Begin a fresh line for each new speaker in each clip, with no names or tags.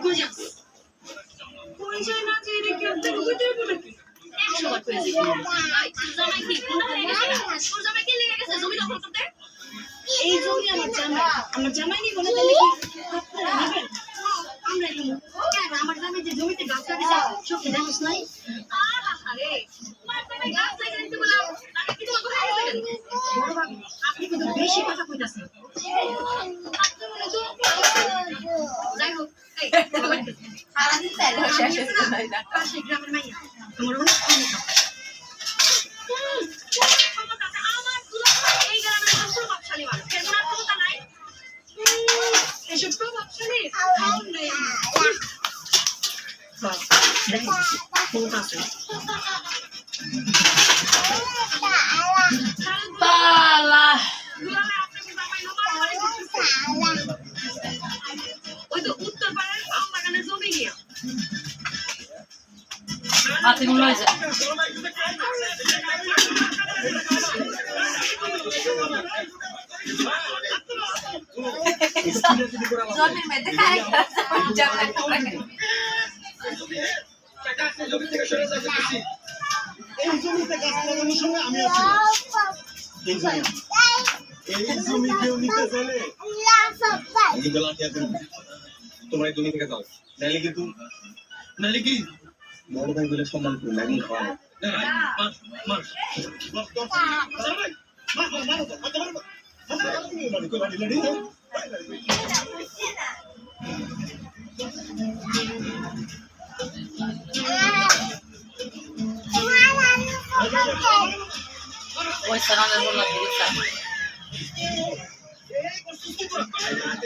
গজাস কই যায় না যে এটা কি আপনার বুঝতে পারবো নাকি 100 বার কইছি আই জামাই কি কোনটা লেগে গেছে তোর জামাই কি লেগে গেছে জমি দখল করতে এই জমি আমার জামাই নি বলে তাহলে কি আপনারা নেবেন আমরা কি কেন আমার জামাই যে জমিতে গাছ লাগাইছে চোখে দেখছ নাই আরে তোমার জামাই গাছ লাগাইতে বলা তাকে কি তোমার ঘরে গেছেন বড় ভাবি আপনি কিন্তু বেশি কথা কইতাছেন আপনি মনে তো যাই হোক এই সারাদিন তেল শেষ হচ্ছে না পাশে গ্রামের মাইয়া তোমার অনেক ক্ষমতা আমার দুলাভাই এই গ্রামের প্রভাবশালী মানুষ এর কোনো ক্ষমতা নাই এসব প্রভাবশালী খাউন নাই দেখো ক্ষমতা আছে পালা দুলাভাই আপনাকে জামাই মারামারি করতেছে ওই তো উত্তর পাড়ার আম বাগানের জমি নিয়ে হাতে গুলো হয়েছে জমির মধ্যে খাই
এই জমিতে গাছ লাগানোর সময় আমি আছি এই জমি কেউ নিতে চলে আমি বললাম তোমরা এই জমি থেকে যাও নাইলে কি বড় ভাই বলে সম্মান করে লাগি খাওয়া
ওই সারানের বলা দিয়েছে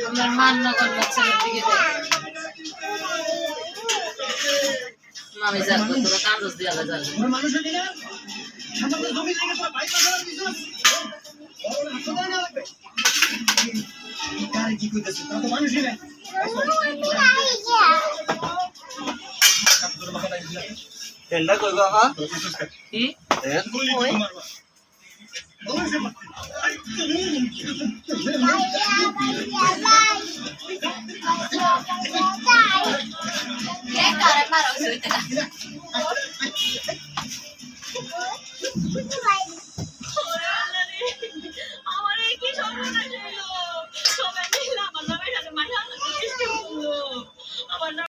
আমার মান না করলে ছেলের দিকে আমি জানবো তোরা কাগজ দিয়ে আলাদা জানবো
মানুষ দিলে আমাদের জমি থেকে তো ভাই পাঠানোর কিছু কারে কি কইতাছ তা তো মানুষই না তেলটা কই গো হ্যাঁ
কি
তেল কই মারবা
ये कारण मारो सोते का